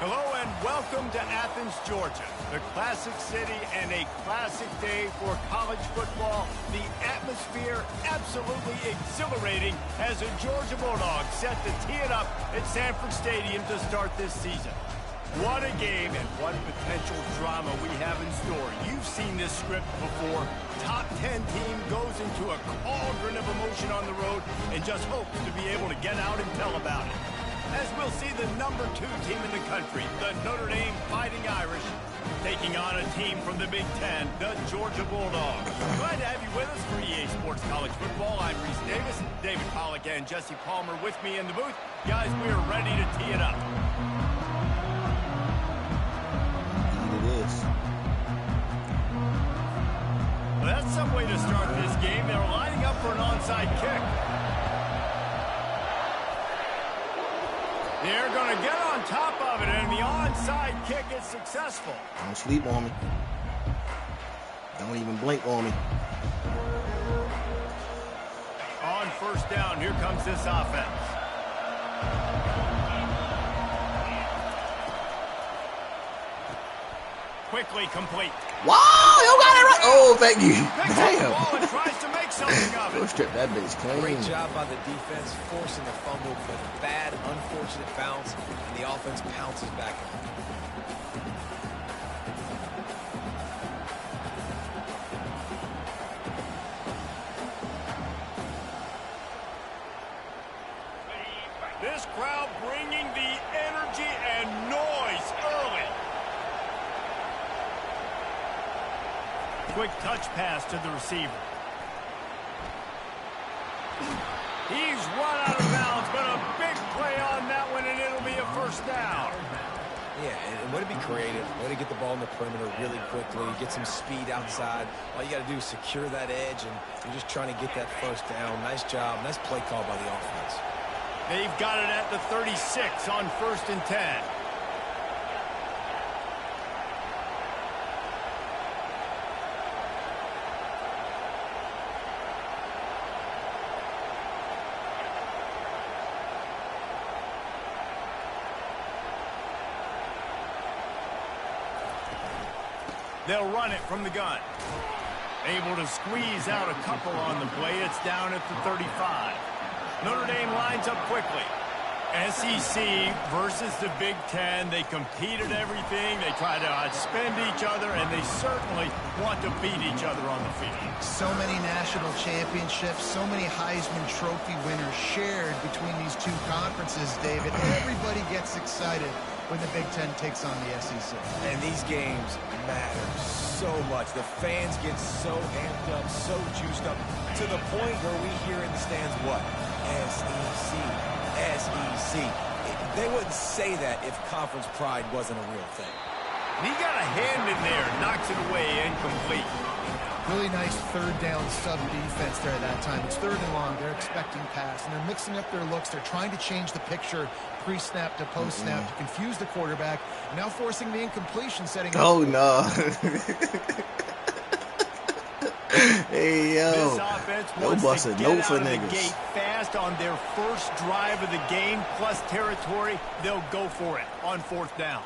Hello and welcome to Athens, Georgia, the classic city and a classic day for college football. The atmosphere absolutely exhilarating as the Georgia Bulldogs set to tee it up at Sanford Stadium to start this season. What a game and what potential drama we have in store. You've seen this script before. Top 10 team goes into a cauldron of emotion on the road and just hopes to be able to get out and tell about it. As we'll see the number 2 team in the country, the Notre Dame Fighting Irish, taking on a team from the Big Ten, the Georgia Bulldogs. Glad to have you with us for EA Sports College Football. I'm Reese Davis, David Pollack and Jesse Palmer with me in the booth. Guys, we are ready to tee it up. It is. Well, that's some way to start this game. They're lining up for an onside kick. They're going to get on top of it, and the onside kick is successful. Don't sleep on me. Don't even blink on me. On first down, here comes this offense. Quickly complete. Wow, you got it right. Oh, thank you. Picks up the ball and Damn. tries to make something of Go it. strip that bitch clean. Great job by the defense, forcing the fumble, but bad, unfortunate bounce, and the offense pounces back on it. This crowd bringing the energy and noise early. Quick touch pass to the receiver. He's run out of bounds, but a big play on that one, and it'll be a first down. Yeah, and way to be creative, way to get the ball in the perimeter really quickly, get some speed outside. All you got to do is secure that edge, and you're just trying to get that first down. Nice job, nice play call by the offense. They've got it at the 36 on 1st and 10. They'll run it from the gun. Able to squeeze out a couple on the play. It's down at the 35. Notre Dame lines up quickly. SEC versus the Big Ten. They compete at everything. They try to outspend each other, and they certainly want to beat each other on the field. So many national championships, so many Heisman Trophy winners shared between these two conferences, David. Everybody gets excited when the Big Ten takes on the SEC. And these games matter so much. The fans get so amped up, so juiced up, to the point where we hear in the stands what? SEC, SEC. They wouldn't say that if conference pride wasn't a real thing. And he got a hand in there, knocks it away, incomplete. Really nice third down sub defense there at that time. It's 3rd and long. They're expecting pass, and they're mixing up their looks. They're trying to change the picture pre-snap to post-snap to confuse the quarterback. Now forcing the incompletion, setting up. Oh, no. Hey, yo. This offense No wants busting, to no get for out of the niggas. gate fast on their first drive of the game, plus territory. They'll go for it on 4th down.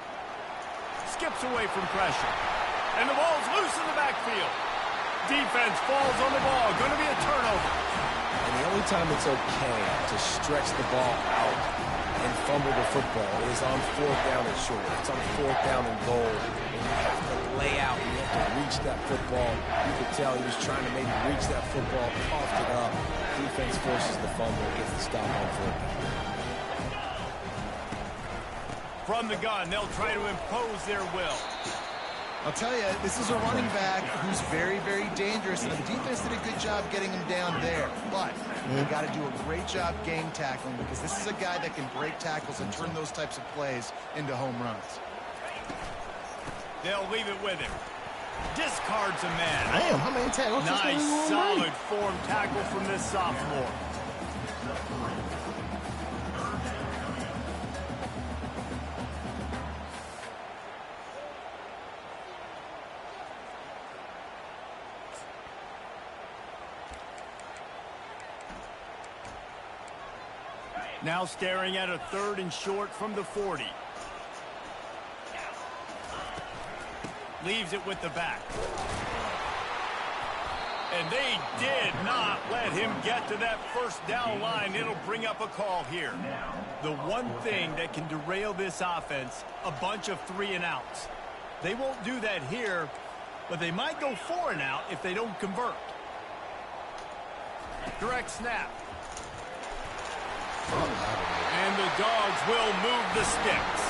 Skips away from pressure. And the ball's loose in the backfield. Defense falls on the ball. Going to be a turnover. And the only time it's okay to stretch the ball out and fumble the football is on 4th down and short. It's on 4th down and goal. And you have to lay out. You have to reach that football. You could tell he was trying to maybe reach that football, coughed it up. Defense forces the fumble, gets the stop on 4th down. From the gun, they'll try to impose their will. I'll tell you, this is a running back who's very, very dangerous, and the defense did a good job getting him down there. But you got to do a great job game tackling, because this is a guy that can break tackles and turn those types of plays into home runs. They'll leave it with him. Discards a man. Damn, how many tackles? Nice, solid form tackle from this sophomore. Now staring at a 3rd and short from the 40. leaves it with the back. And they did not let him get to that first down line. It'll bring up a call here. The one thing that can derail this offense, a bunch of 3-and-outs. They won't do that here, but they might go 4-and-out if they don't convert. Direct snap. And the Dogs will move the sticks.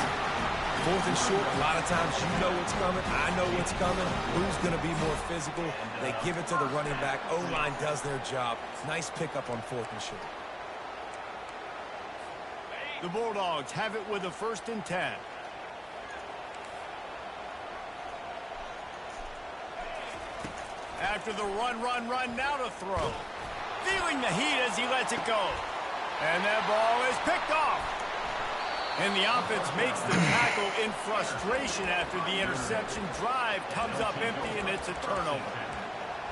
4th and short, a lot of times you know what's coming. I know what's coming. Who's going to be more physical? They give it to the running back. O-line does their job. Nice pickup on 4th and short. The Bulldogs have it with a 1st and 10. After the run, now to throw. Feeling the heat as he lets it go. And that ball is picked off. And the offense makes the tackle in frustration after the interception. Drive comes up empty, and it's a turnover.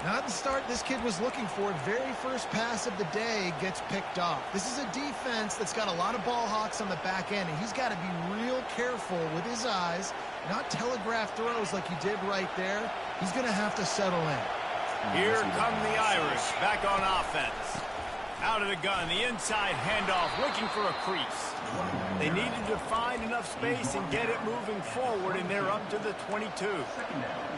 Not the start this kid was looking for. Very first pass of the day gets picked off. This is a defense that's got a lot of ball hawks on the back end, and he's got to be real careful with his eyes, not telegraph throws like he did right there. He's going to have to settle in. Here come the Irish back on offense. Out of the gun, the inside handoff, looking for a crease. They needed to find enough space and get it moving forward, and they're up to the 22.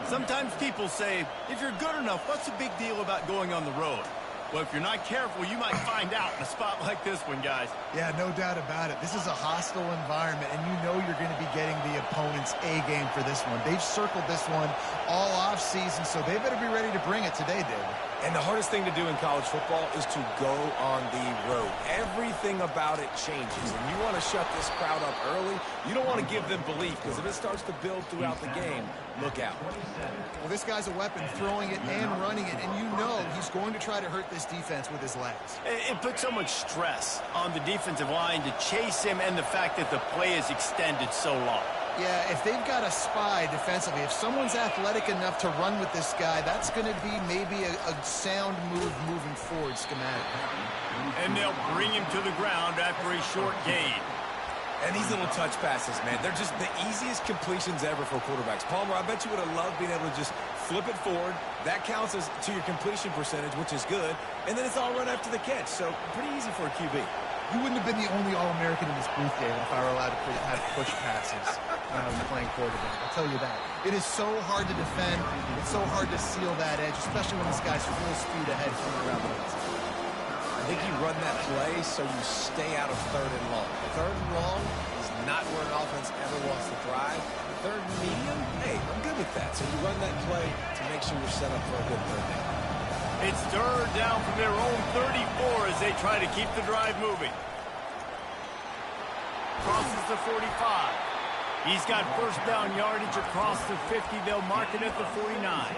Sometimes people say, if you're good enough, what's the big deal about going on the road? Well, if you're not careful, you might find out in a spot like this one, guys. Yeah, no doubt about it. This is a hostile environment, and you know you're going to be getting the opponent's A-game for this one. They've circled this one all off-season, so they better be ready to bring it today, David. And the hardest thing to do in college football is to go on the road. Everything about it changes, and you want to shut this crowd up early. You don't want to give them belief, because if it starts to build throughout the game, look out. Well, this guy's a weapon, throwing it and running it, and you know he's going to try to hurt this defense with his legs. It puts so much stress on the defensive line to chase him, and the fact that the play is extended so long. Yeah, if they've got a spy defensively, if someone's athletic enough to run with this guy, that's going to be maybe a sound move moving forward schematically. And they'll bring him to the ground after a short gain. And these little touch passes, man, they're just the easiest completions ever for quarterbacks. Palmer, I bet you would have loved being able to just flip it forward. That counts as to your completion percentage, which is good. And then it's all run after the catch, so pretty easy for a QB. You wouldn't have been the only All-American in this booth, David, if I were allowed to have push passes when I was playing quarterback. I'll tell you that. It is so hard to defend. It's so hard to seal that edge, especially when this guy's full speed ahead coming around the outside. I think you run that play so you stay out of 3rd and long. 3rd and long is not where an offense ever wants to thrive. 3rd and medium, hey, I'm good with that. So you run that play to make sure you're set up for a good 3rd down. It's 3rd down from their own 34 as they try to keep the drive moving. Crosses the 45. He's got first down yardage across the 50. They'll mark it at the 49.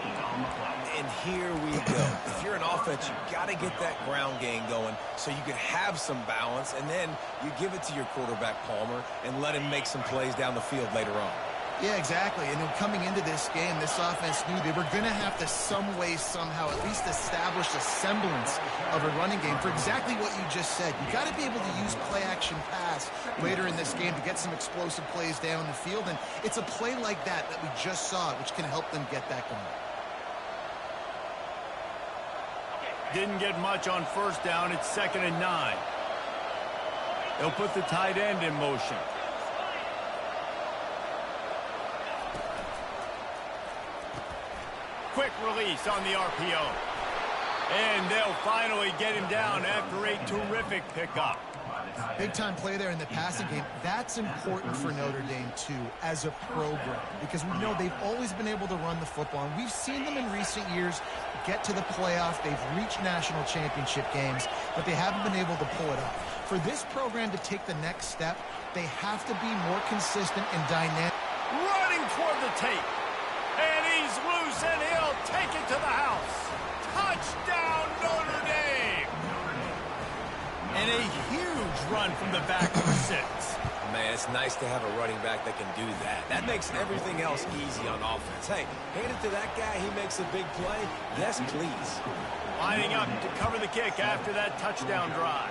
And here we go. If you're an offense, you've got to get that ground game going so you can have some balance, and then you give it to your quarterback, Palmer, and let him make some plays down the field later on. Yeah, exactly. And then coming into this game, this offense knew they were going to have to some way, somehow, at least establish a semblance of a running game for exactly what you just said. You got to be able to use play-action pass later in this game to get some explosive plays down the field. And it's a play like that we just saw, which can help them get that going. Didn't get much on first down. It's 2nd and 9. They'll put the tight end in motion. Quick release on the RPO. And they'll finally get him down after a terrific pickup. Big-time play there in the passing game. That's important for Notre Dame, too, as a program, because we know they've always been able to run the football, and we've seen them in recent years get to the playoff. They've reached national championship games, but they haven't been able to pull it off. For this program to take the next step, they have to be more consistent and dynamic. Running toward the tape. And he's loose, and he'll take it to the house. Touchdown, Notre Dame! And a huge run from the back of 6. Man, it's nice to have a running back that can do that. That makes everything else easy on offense. Hey, hand it to that guy. He makes a big play. Yes, please. Lining up to cover the kick after that touchdown drive.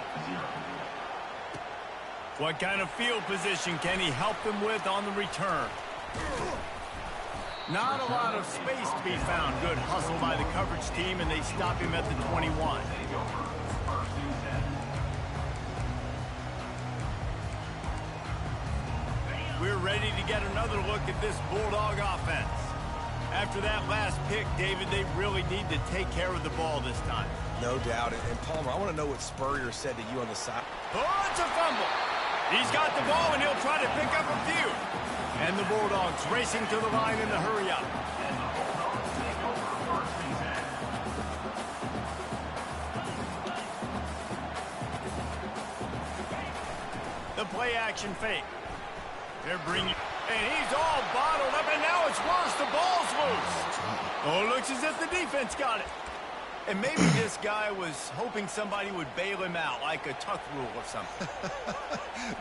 What kind of field position can he help them with on the return? Not a lot of space to be found. Good hustle by the coverage team, and they stop him at the 21. We're ready to get another look at this Bulldog offense. After that last pick, David, they really need to take care of the ball this time. No doubt. And Palmer, I want to know what Spurrier said to you on the side. Oh, it's a fumble. He's got the ball, and he'll try to pick up a few. And the Bulldogs racing to the line in the hurry-up. The play-action fake. They're bringing... And he's all bottled up, and now it's worse. The ball's loose. Oh, it looks as if the defense got it. And maybe this guy was hoping somebody would bail him out, like a tuck rule or something.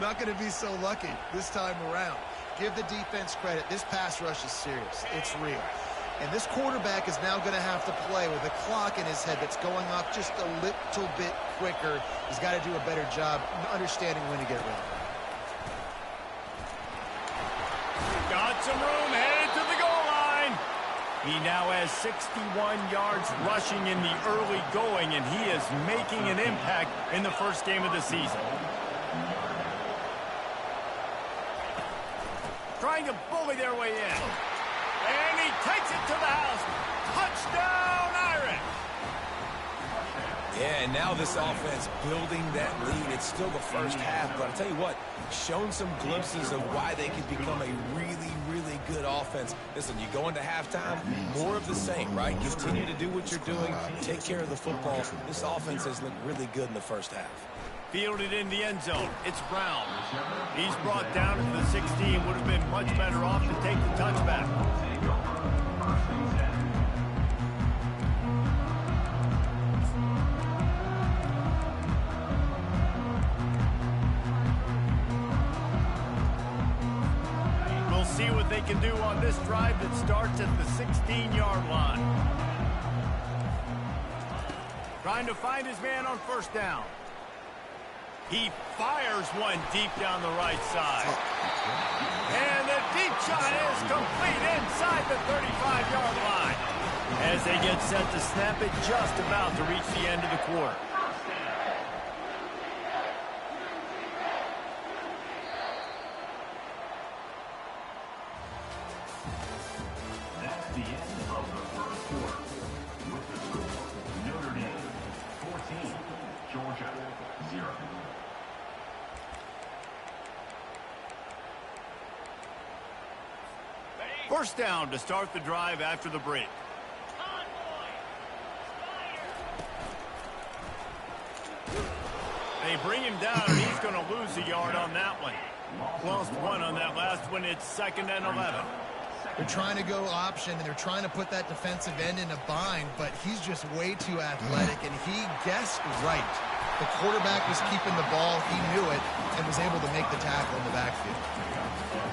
Not going to be so lucky this time around. Give the defense credit. This pass rush is serious. It's real. And this quarterback is now going to have to play with a clock in his head that's going off just a little bit quicker. He's got to do a better job understanding when to get rid of it. Got some room, headed to the goal line. He now has 61 yards rushing in the early going, and he is making an impact in the first game of the season. Trying to bully their way in. And he takes it to the house. Touchdown, Irish! Yeah, and now this offense building that lead. It's still the first half, but I'll tell you what, shown some glimpses of why they could become a really, really good offense. Listen, you go into halftime, more of the same, right? Continue to do what you're doing, take care of the football. This offense has looked really good in the first half. Fielded in the end zone. It's Brown. He's brought down to the 16. Would have been much better off to take the touchback. We'll see what they can do on this drive that starts at the 16-yard line. Trying to find his man on first down. He fires one deep down the right side. And the deep shot is complete inside the 35-yard line. As they get set to snap it, just about to reach the end of the quarter. That's the end of the first quarter. With the score, Notre Dame 14, Georgia 0. First down to start the drive after the break. They bring him down, and he's going to lose a yard on that one. Lost one on that last one. It's 2nd and 11. They're trying to go option, and they're trying to put that defensive end in a bind, but he's just way too athletic, and he guessed right. The quarterback was keeping the ball. He knew it and was able to make the tackle in the backfield.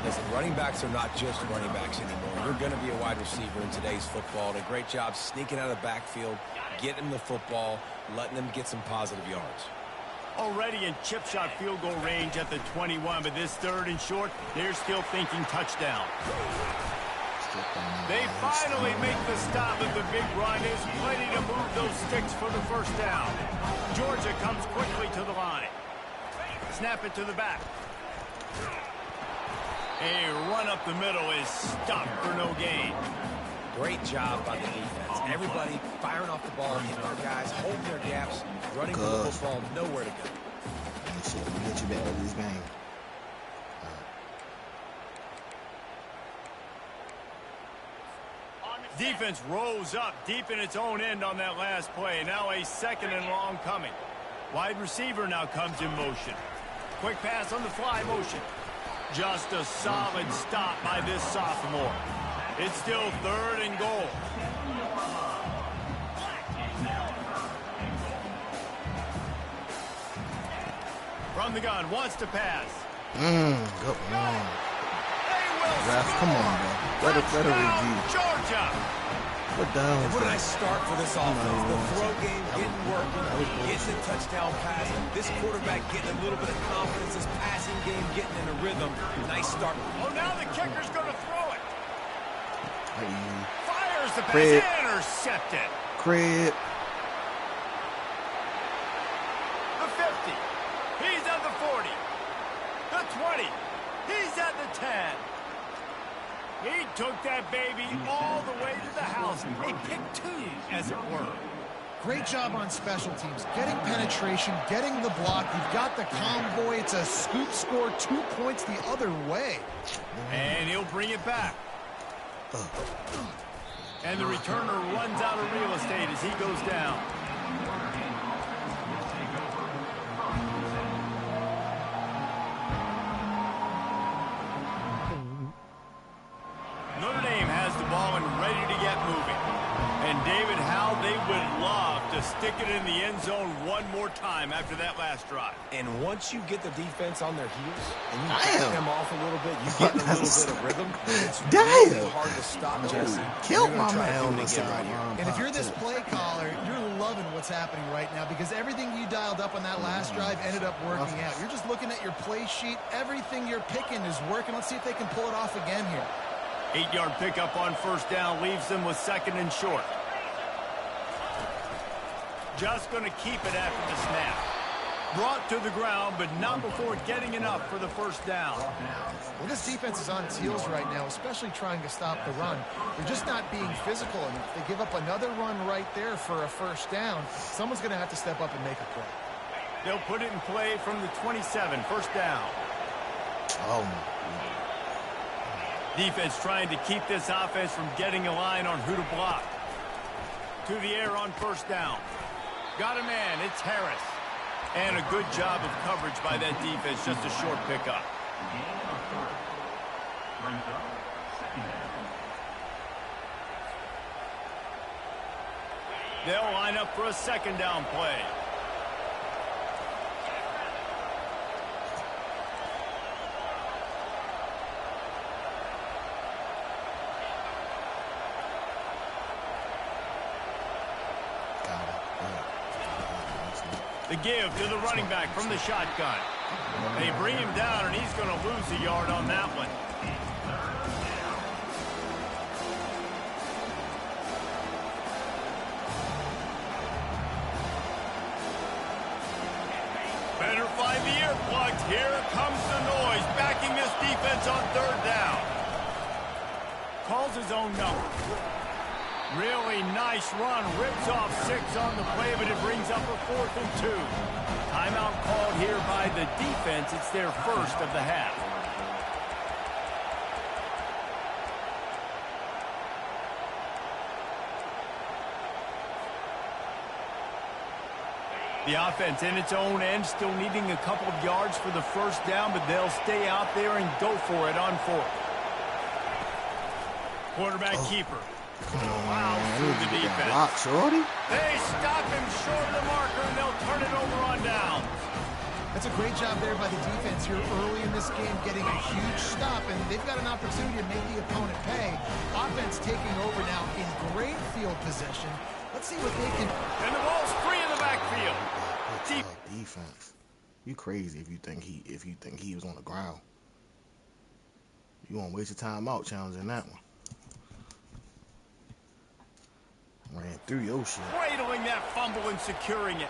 Listen, running backs are not just running backs anymore. You're going to be a wide receiver in today's football. And a great job sneaking out of the backfield, getting the football, letting them get some positive yards. Already in chip shot field goal range at the 21, but this 3rd and short, they're still thinking touchdown. They finally make the stop at the big run. Is plenty to move those sticks for the first down. Georgia comes quickly to the line. Snap it to the back. A run up the middle is stopped for no gain. Great job by the defense. Everybody firing off the ball, hitting our guys, holding their gaps, running with the football, nowhere to go. Shit, we get you back to this game. Defense rose up deep in its own end on that last play. Now a 2nd and long coming. Wide receiver now comes in motion. Quick pass on the fly motion. Just a solid stop by this sophomore. It's still 3rd and goal. From the gun, wants to pass. Go on. Ref, come on, bro. Let it review. Georgia. What down is What did I that? start for this offense? The throw game getting working, getting the touchdown pass. This quarterback getting a little bit of confidence. This passing game getting in a rhythm. Nice start. Oh, now the kicker's going to throw it. Fires the pass, Crib. intercepted. Crib. The 50. He's at the 40. The 20. He's at the 10. He took that baby all the way to the house. A pick two, as it were. Great job on special teams. Getting penetration, getting the block. You've got the convoy. It's a scoop score, 2 points the other way. And he'll bring it back. And the returner runs out of real estate as he goes down. Notre Dame has the ball and ready to get moving. And David, how they would love to stick it in the end zone one more time after that last drive. And once you get the defense on their heels and you back them off a little bit, you get a little bit of rhythm. It's really hard to stop, Jesse. Killed my man on the And if you're this play caller, you're loving what's happening right now because everything you dialed up on that last drive ended up working out. You're just looking at your play sheet. Everything you're picking is working. Let's see if they can pull it off again here. 8-yard pickup on first down leaves them with second and short. Just going to keep it after the snap. Brought to the ground, but not before getting enough for the first down. Well, this defense is on its heels right now, especially trying to stop the run. They're just not being physical enough. They give up another run right there for a first down. Someone's going to have to step up and make a play. They'll put it in play from the 27, first down. Oh, my. Defense trying to keep this offense from getting a line on who to block. To the air on first down. Got a man, it's Harris. And a good job of coverage by that defense, just a short pickup. They'll line up for a second down play. The give to the running back from the shotgun. They bring him down, and he's going to lose a yard on that one. Better find the earplugs. Here comes the noise, backing this defense on third down. Calls his own number. Really nice run. Rips off 6 on the play, but it brings up a 4th and 2. Timeout called here by the defense. It's their first of the half. The offense in its own end, still needing a couple of yards for the first down, but they'll stay out there and go for it on 4th. Quarterback keeper. Wow, through the defense. Block, shorty. They stop him short of the marker, and they'll turn it over on down. That's a great job there by the defense here early in this game, getting a huge stop, and they've got an opportunity to make the opponent pay. Offense taking over now in great field possession. Let's see what they can. And the ball's free in the backfield. Defense. You crazy if you think he was on the ground. You won't waste your time out challenging that one. Ran through your shit. Cradling that fumble and securing it.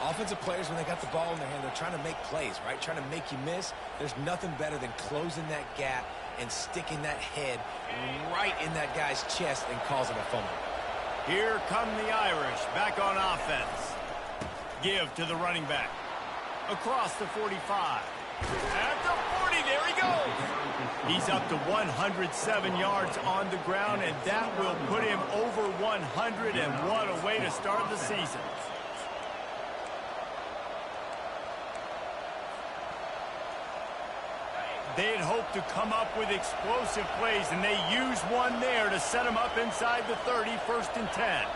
Offensive players, when they got the ball in their hand, they're trying to make plays, right? Trying to make you miss. There's nothing better than closing that gap and sticking that head right in that guy's chest and causing a fumble. Here come the Irish back on offense. Give to the running back. Across the 45. At the 40, there he goes. He's up to 107 yards on the ground, and that will put him over 100, and what a way to start the season. They had hoped to come up with explosive plays, and they used one there to set them up inside the 30, 1st and 10.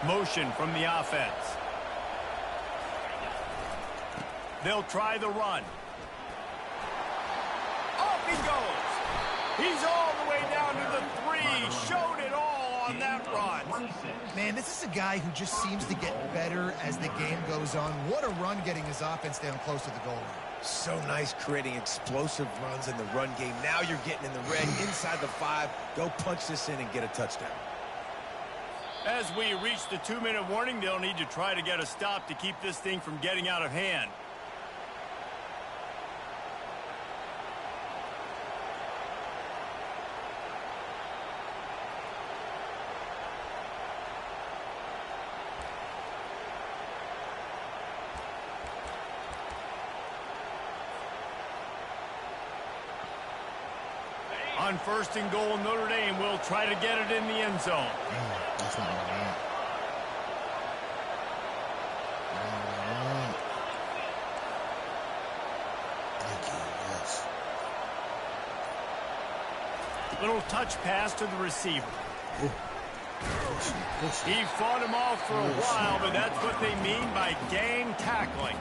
Motion from the offense. They'll try the run. Off he goes. He's all the way down to the 3. Showed it all on that run. Man, this is a guy who just seems to get better as the game goes on. What a run getting his offense down close to the goal line. So nice creating explosive runs in the run game. Now you're getting in the red, inside the 5. Go punch this in and get a touchdown. As we reach the 2-minute warning, they'll need to try to get a stop to keep this thing from getting out of hand. On 1st and goal, Notre Dame will try to get it in the end zone. That's not what I want. Thank you, yes. Little touch pass to the receiver. Ooh. Push it. He fought him off for a while, but that's what they mean by gang tackling.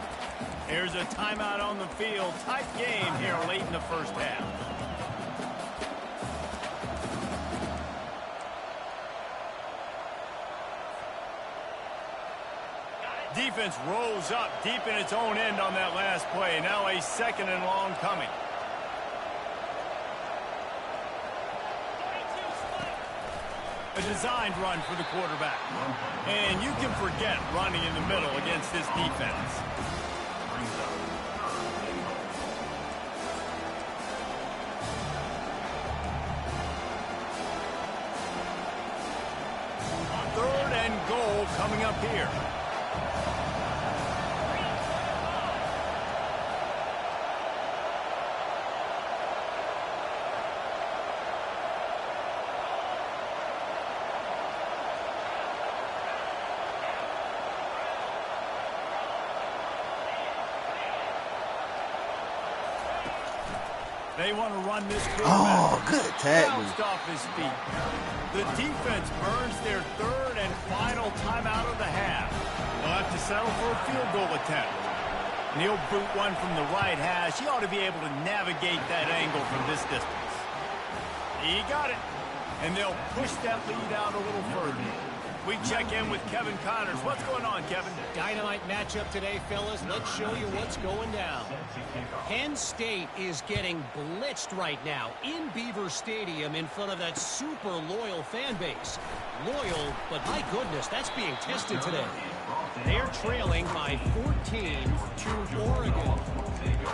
Here's a timeout on the field. Tight game here late in the first half. Defense rolls up deep in its own end on that last play. Now a 2nd and long coming. A designed run for the quarterback. And you can forget running in the middle against this defense. Third and goal coming up here. They want to run this quarterback. Oh, good tackle. Bounced off his feet. The defense burns their 3rd and final timeout of the half. They'll have to settle for a field goal attempt. And he'll boot one from the right hash. He ought to be able to navigate that angle from this distance. He got it. And they'll push that lead out a little further. We check in with Kevin Connors. What's going on, Kevin? Dynamite matchup today, fellas. Let's show you what's going down. Penn State is getting blitzed right now in Beaver Stadium in front of that super loyal fan base. Loyal, but my goodness, that's being tested today. They're trailing by 14 to Oregon.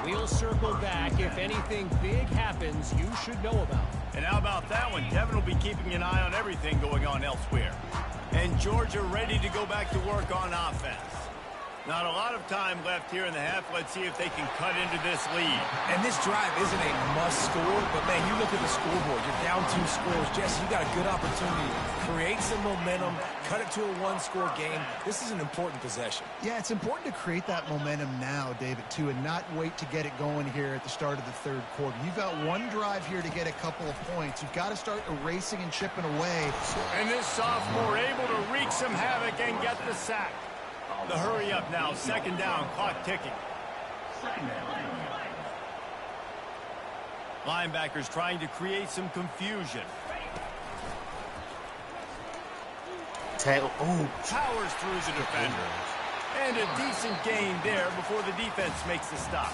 We'll circle back if anything big happens you should know about. And how about that one? Kevin will be keeping an eye on everything going on elsewhere. And Georgia ready to go back to work on offense. Not a lot of time left here in the half. Let's see if they can cut into this lead. And this drive isn't a must score, but man, you look at the scoreboard. You're down 2 scores. Jesse, you got a good opportunity. Create some momentum. Cut it to a 1-score game. This is an important possession. Yeah, it's important to create that momentum now, David, too, and not wait to get it going here at the start of the 3rd quarter. You've got one drive here to get a couple of points. You've got to start erasing and chipping away. And this sophomore able to wreak some havoc and get the sack. The hurry up now, 2nd down, clock ticking. Linebackers trying to create some confusion. Tackle. Oh, Powers through the defender. And a decent gain there before the defense makes the stop.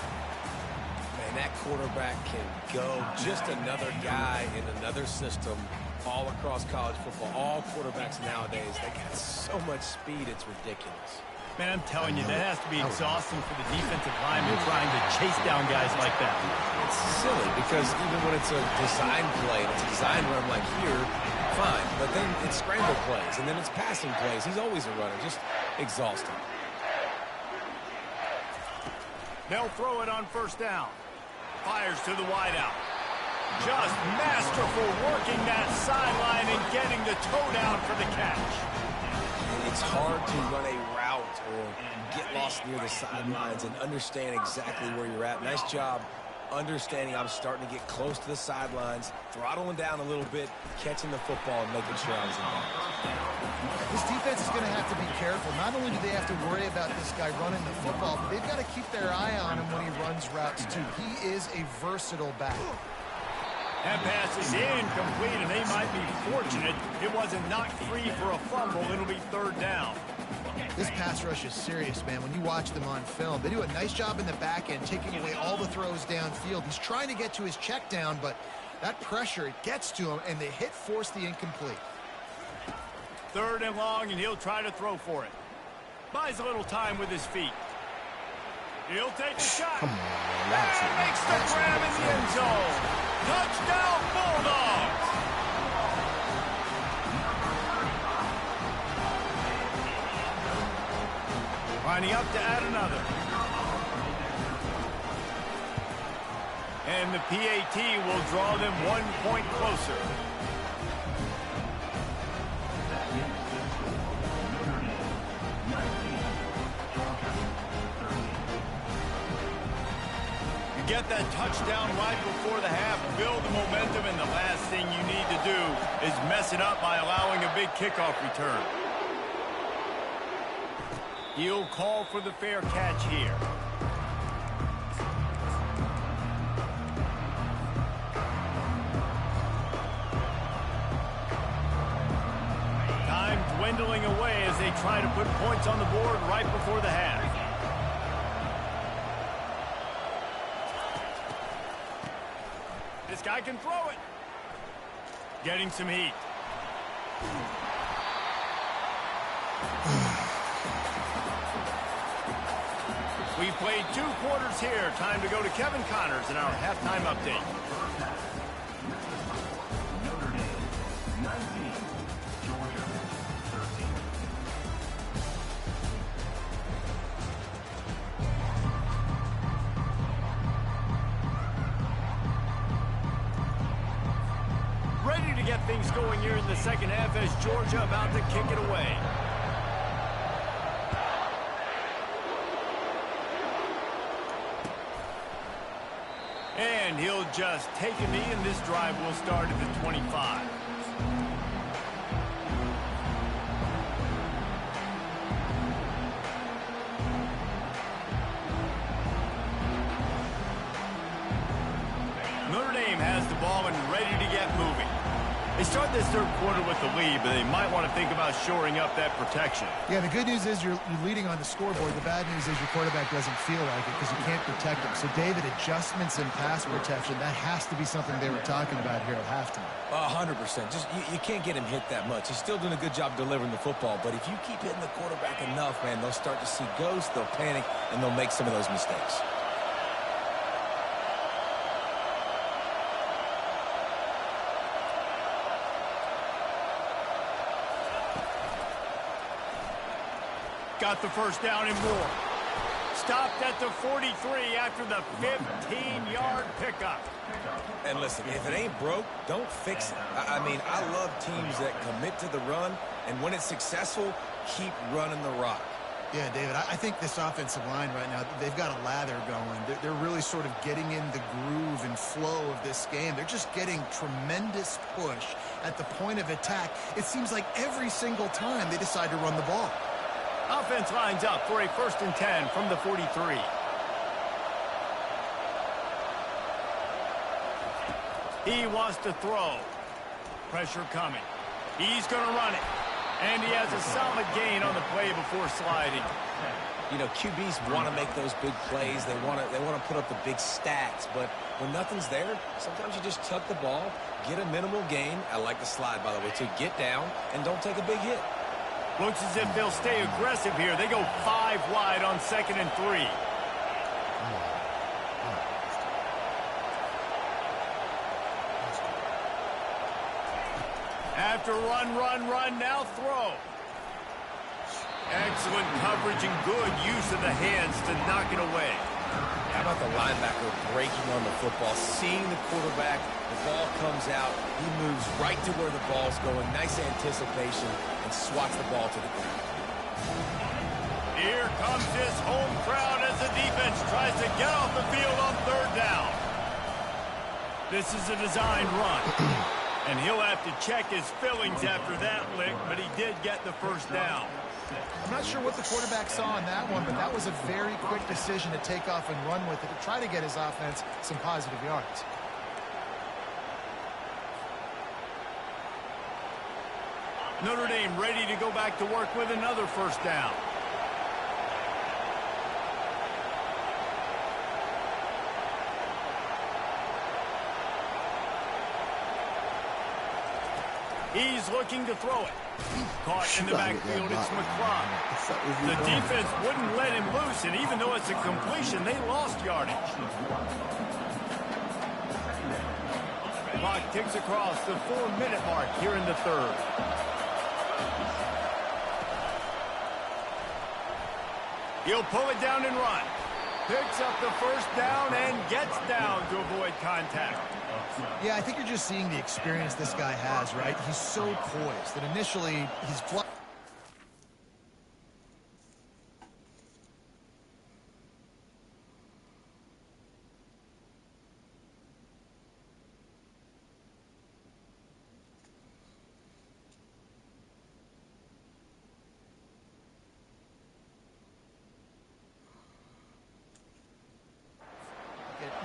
Man, that quarterback can go. Just another guy in another system all across college football. All quarterbacks nowadays, they got so much speed, it's ridiculous. Man, I'm telling you, that has to be exhausting for the defensive lineman trying to chase down guys like that. It's silly because even when it's a design play, it's a design run like here, fine. But then it's scramble plays, and then it's passing plays. He's always a runner, just exhausting. They'll throw it on 1st down. Fires to the wideout. Just masterful working that sideline and getting the toe down for the catch. It's hard to run a route or get lost near the sidelines and understand exactly where you're at. Nice job understanding I'm starting to get close to the sidelines, throttling down a little bit, catching the football, and making sure I was in bounds. This defense is going to have to be careful. Not only do they have to worry about this guy running the football, but they've got to keep their eye on him when he runs routes, too. He is a versatile back. That pass is incomplete, and they might be fortunate it wasn't knocked free for a fumble. It'll be third down. This pass rush is serious, man. When you watch them on film, they do a nice job in the back end, taking away all the throws downfield. He's trying to get to his check down, but that pressure, it gets to him, and the hit forced the incomplete. Third and long, and he'll try to throw for it. Buys a little time with his feet. He'll take a shot. Come on, man. And makes the grab in the end zone. Touchdown, Bulldogs! Lining up to add another. And the PAT will draw them 1 point closer. You get that touchdown right before the half, build the momentum, and the last thing you need to do is mess it up by allowing a big kickoff return. He'll call for the fair catch here. Time dwindling away as they try to put points on the board right before the half. This guy can throw it. Getting some heat. We've played 2 quarters here. Time to go to Kevin Connors in our halftime update. Notre Dame 19, Georgia 13. Ready to get things going here in the second half as Georgia about to kick it away. And he'll just take a knee, and this drive will start at the 25. Notre Dame has the ball and ready to get moving. They start this third quarter with the lead, but they might want to think about shoring up that protection. Yeah, the good news is you're leading on the scoreboard. The bad news is your quarterback doesn't feel like it because you can't protect him. So, David, adjustments in pass protection, that has to be something they were talking about here at halftime. 100%. Just you can't get him hit that much. He's still doing a good job delivering the football, but if you keep hitting the quarterback enough, man, they'll start to see ghosts, they'll panic, and they'll make some of those mistakes. Got the first down and more. Stopped at the 43 after the 15-yard pickup. And listen, if it ain't broke, don't fix it. I mean, I love teams that commit to the run, and when it's successful, keep running the rock. Yeah, David, I think this offensive line right now, they've got a lather going. They're really sort of getting in the groove and flow of this game. They're just getting tremendous push at the point of attack. It seems like every single time they decide to run the ball. Offense lines up for a 1st and 10 from the 43. He wants to throw. Pressure coming. He's going to run it. And he has a solid gain on the play before sliding. You know, QBs want to make those big plays. They want to put up the big stats. But when nothing's there, sometimes you just tuck the ball, get a minimal gain. I like the slide, by the way, to get down and don't take a big hit. Looks as if they'll stay aggressive here. They go 5 wide on 2nd and 3. After run, now throw. Excellent coverage and good use of the hands to knock it away. How about the linebacker breaking on the football, seeing the quarterback, the ball comes out, he moves right to where the ball's going, nice anticipation, and swats the ball to the ground. Here comes his home crowd as the defense tries to get off the field on 3rd down. This is a designed run, and he'll have to check his fillings after that lick, but he did get the first down. I'm not sure what the quarterback saw on that one, but that was a very quick decision to take off and run with it to try to get his offense some positive yards. Notre Dame ready to go back to work with another first down. He's looking to throw it. Caught in the backfield, it's McClung. The defense wouldn't let him loose, and even though it's a completion, they lost yardage. Clock ticks across the 4-minute mark here in the third. He'll pull it down and run. Picks up the first down and gets down to avoid contact. Yeah, I think you're just seeing the experience this guy has, right? He's so poised that initially he's flying.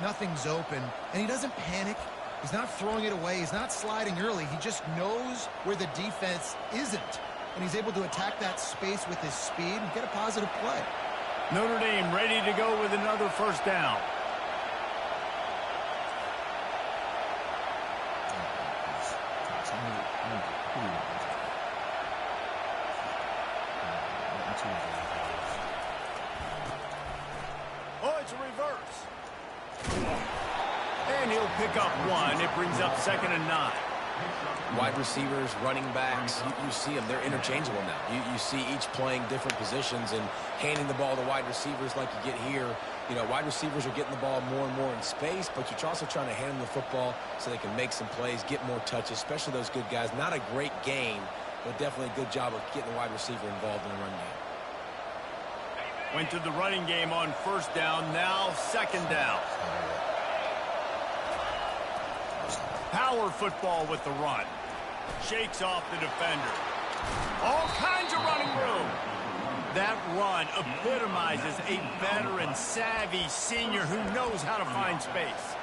Nothing's open, and he doesn't panic. He's not throwing it away. He's not sliding early. He just knows where the defense isn't, and he's able to attack that space with his speed and get a positive play. Notre Dame ready to go with another first down. Oh, it's a reverse. And he'll pick up one. It brings up 2nd and 9. Wide receivers, running backs, you see them. They're interchangeable now. You see each playing different positions and handing the ball to wide receivers like you get here. You know, wide receivers are getting the ball more and more in space, but you're also trying to hand them the football so they can make some plays, get more touches, especially those good guys. Not a great game, but definitely a good job of getting the wide receiver involved in the run game. Went to the running game on first down, now 2nd down. Power football with the run. Shakes off the defender. All kinds of running room. That run epitomizes a veteran, savvy senior who knows how to find space.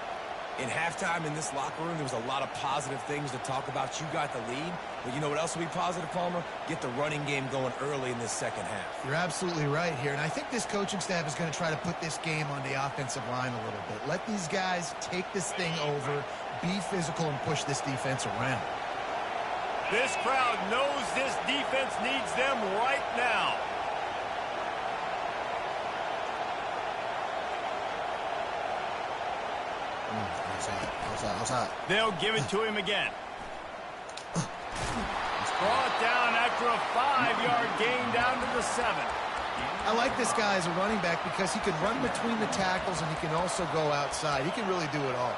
In halftime in this locker room, there was a lot of positive things to talk about. You got the lead, but you know what else will be positive, Palmer? Get the running game going early in this second half. You're absolutely right here, and I think this coaching staff is going to try to put this game on the offensive line a little bit. Let these guys take this thing over, be physical, and push this defense around. This crowd knows this defense needs them right now. Outside. They'll give it to him again. Brought down after a 5-yard gain down to the 7. I like this guy as a running back because he can run between the tackles and he can also go outside. He can really do it all.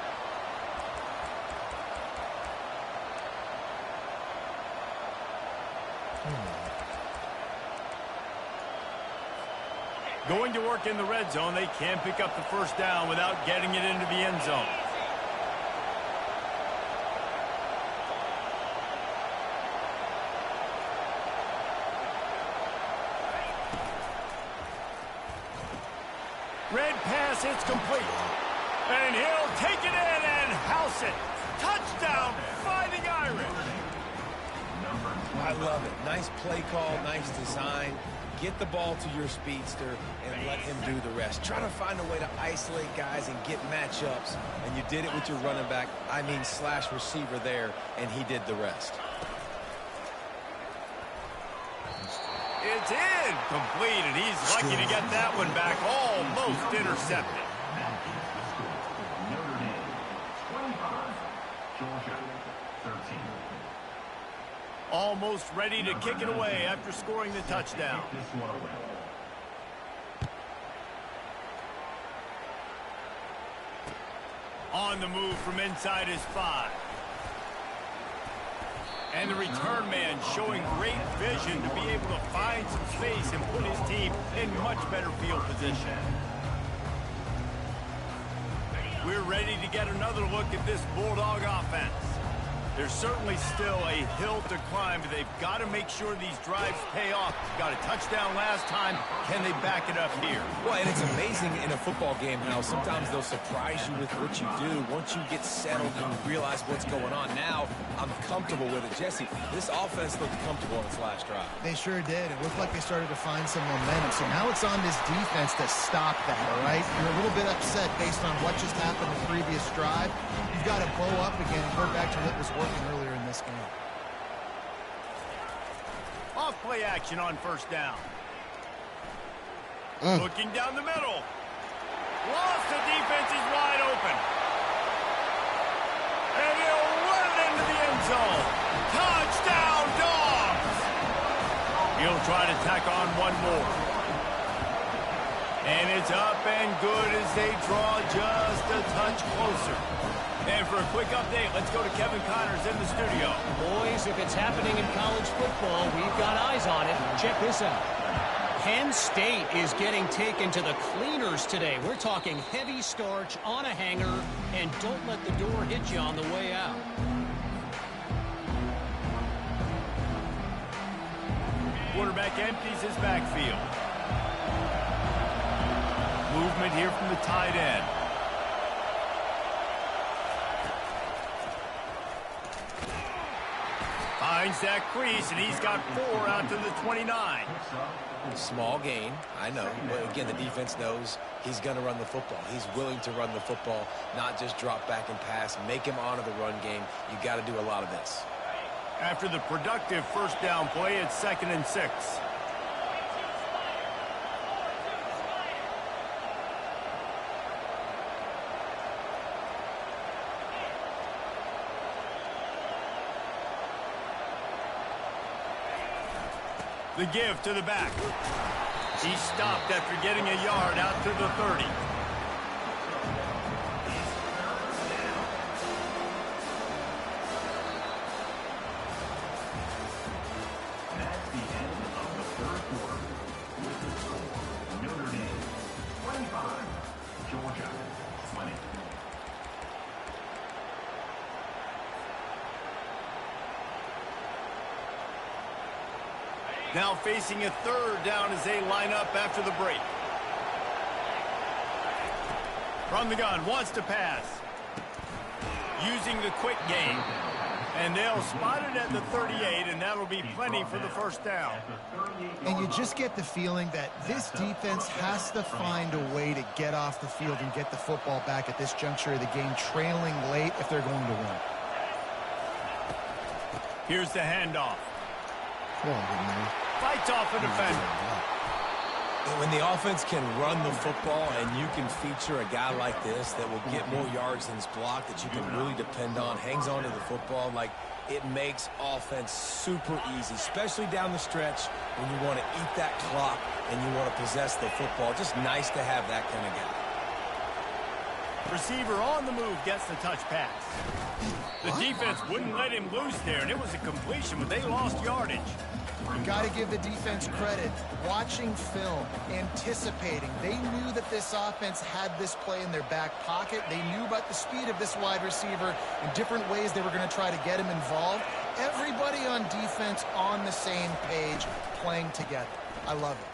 Going to work in the red zone. They can't pick up the first down without getting it into the end zone. Red pass, it's complete. And he'll take it in and house it. Touchdown, Fighting Irish. I love it. Nice play call, nice design. Get the ball to your speedster and let him do the rest. Try to find a way to isolate guys and get matchups. And you did it with your running back, slash receiver there, and he did the rest. It's in, complete, and he's lucky to get that one back, almost intercepted. Notre Dame, 25. Georgia, 13. Almost ready to kick it away after scoring the touchdown. This one away. On the move from inside his 5. And the return man showing great vision to be able to find some space and put his team in much better field position. We're ready to get another look at this Bulldog offense. There's certainly still a hill to climb, but they've got to make sure these drives pay off. Got a touchdown last time. Can they back it up here? Well, and it's amazing in a football game how sometimes they'll surprise you with what you do. Once you get settled and you realize what's going on, now I'm comfortable with it. Jesse, this offense looked comfortable in its last drive. They sure did. It looked like they started to find some momentum. So now it's on this defense to stop that, all right? You're a little bit upset based on what just happened the previous drive. You've got to bow up again and go back to what was working earlier in this game. Off play action on first down. Looking down the middle. Lost, the defense is wide open. And he'll run it into the end zone. Touchdown, Dogs! He'll try to tack on one more. And it's up and good as they draw just a touch closer. And for a quick update, let's go to Kevin Connors in the studio. Boys, if it's happening in college football, we've got eyes on it. Check this out. Penn State is getting taken to the cleaners today. We're talking heavy starch on a hanger, and don't let the door hit you on the way out. Quarterback empties his backfield. Movement here from the tight end. Finds that crease, and he's got 4 out to the 29. Small gain, I know. But again, the defense knows he's going to run the football. He's willing to run the football, not just drop back and pass, make him honor the run game. You got to do a lot of this. After the productive first down play, it's 2nd and 6. The give to the back. He stopped after getting a yard out to the 30. That's the end of the third quarter. With the score, Notre Dame 25, Georgia 20. Now facing a 3rd down as they line up after the break. From the gun, wants to pass. Using the quick game. And they'll spot it at the 38, and that'll be plenty for the first down. And you just get the feeling that this defense has to find a way to get off the field and get the football back at this juncture of the game, trailing late if they're going to win. Here's the handoff. Come on, good man. Fights off a defender. When the offense can run the football and you can feature a guy like this that will get more yards than his block, that you can really depend on, hangs on to the football, like it makes offense super easy, especially down the stretch when you want to eat that clock and you want to possess the football. Just nice to have that kind of guy. Receiver on the move gets the touch pass. The defense wouldn't let him loose there, and it was a completion, but they lost yardage. You got to give the defense credit. Watching film, anticipating. They knew that this offense had this play in their back pocket. They knew about the speed of this wide receiver and different ways they were going to try to get him involved. Everybody on defense on the same page, playing together. I love it.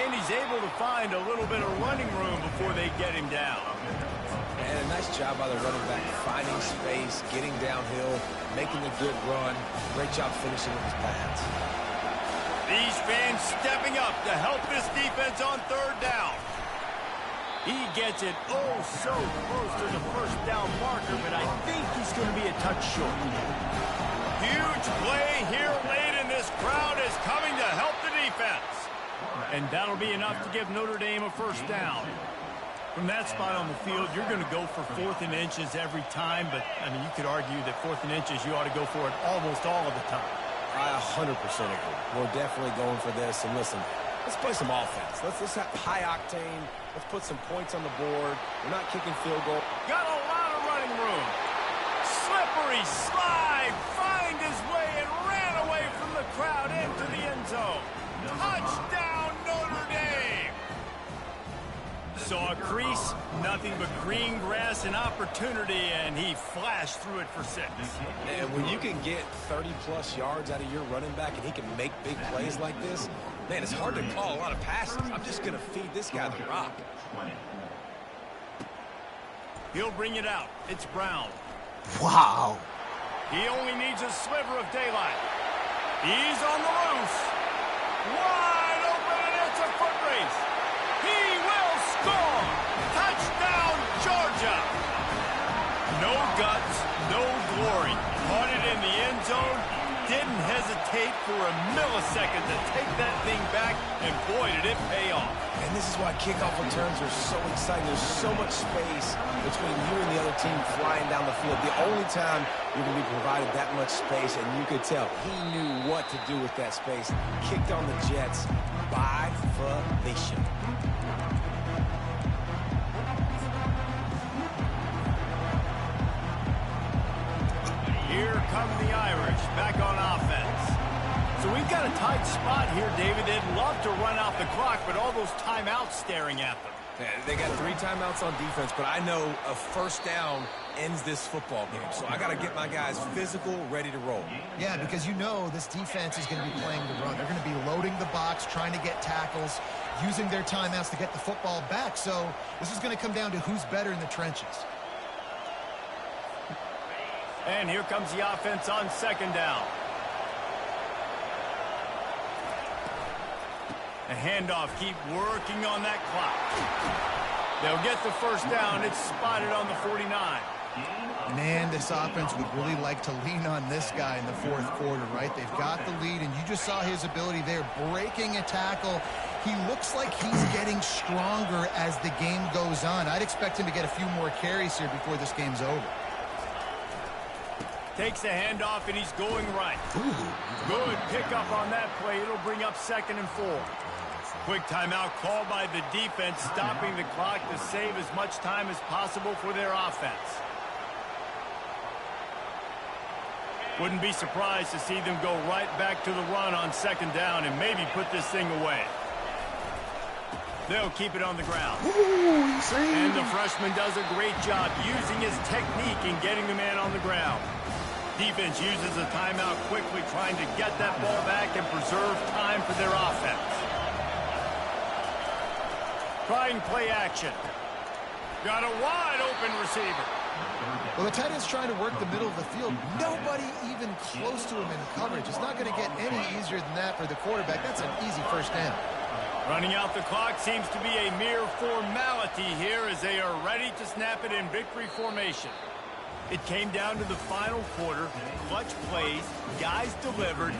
And he's able to find a little bit of running room before they get him down. And a nice job by the running back, finding space, getting downhill, making a good run. Great job finishing with his pads. These fans stepping up to help this defense on 3rd down. He gets it oh so close to the first down marker, but I think he's going to be a touch short. Huge play here late, and this crowd is coming to help the defense. And that'll be enough to give Notre Dame a first down. From that spot on the field, you're going to go for 4th and inches every time, but, I mean, you could argue that 4th and inches, you ought to go for it almost all of the time. I 100% agree. We're definitely going for this. And listen, let's play some offense. Let's have high octane. Let's put some points on the board. We're not kicking field goal. Got a lot of running room. Slippery slide, find his way and ran away from the crowd into the end zone. Touchdown, Notre Dame. saw a crease, nothing but green grass and opportunity, and he flashed through it for 6. And when you can get 30-plus yards out of your running back and he can make big plays like this, man, it's hard to call a lot of passes. I'm just going to feed this guy the rock. He'll bring it out. It's Brown. Wow. He only needs a sliver of daylight. He's on the loose. Wide open, and it's a foot race. He will score. Touchdown, Georgia. No guts, no glory. Caught it in the end zone. Didn't hesitate for a millisecond to take that thing back, and boy, did it pay off. And this is why kickoff returns are so exciting. There's so much space between you and the other team flying down the field. The only time you're going to be provided that much space, and you could tell he knew what to do with that space. Kicked on the Jets by volition. Here come the Irish back on offense. So we've got a tight spot here, David. They'd love to run out the clock, but all those timeouts staring at them. Yeah, they got 3 timeouts on defense, but I know a first down ends this football game. So I got to get my guys physical, ready to roll. Yeah, because you know this defense is going to be playing the run. They're going to be loading the box, trying to get tackles, using their timeouts to get the football back. So this is going to come down to who's better in the trenches. And here comes the offense on second down. The handoff, keep working on that clock. They'll get the first down. It's spotted on the 49. Man, this offense would really like to lean on this guy in the fourth quarter, right? They've got the lead, and you just saw his ability there, breaking a tackle. He looks like he's getting stronger as the game goes on. I'd expect him to get a few more carries here before this game's over. Takes the handoff, and he's going right. Good pickup on that play. It'll bring up 2nd and 4. Quick timeout called by the defense, stopping the clock to save as much time as possible for their offense. Wouldn't be surprised to see them go right back to the run on second down and maybe put this thing away. They'll keep it on the ground. And the freshman does a great job using his technique in getting the man on the ground. Defense uses a timeout quickly, trying to get that ball back and preserve time for their offense. Trying play action. Got a wide open receiver. Well, the tight end's trying to work the middle of the field. Nobody even close to him in coverage. It's not going to get any easier than that for the quarterback. That's an easy first down. Running out the clock seems to be a mere formality here as they are ready to snap it in victory formation. It came down to the final quarter, clutch plays, guys delivered.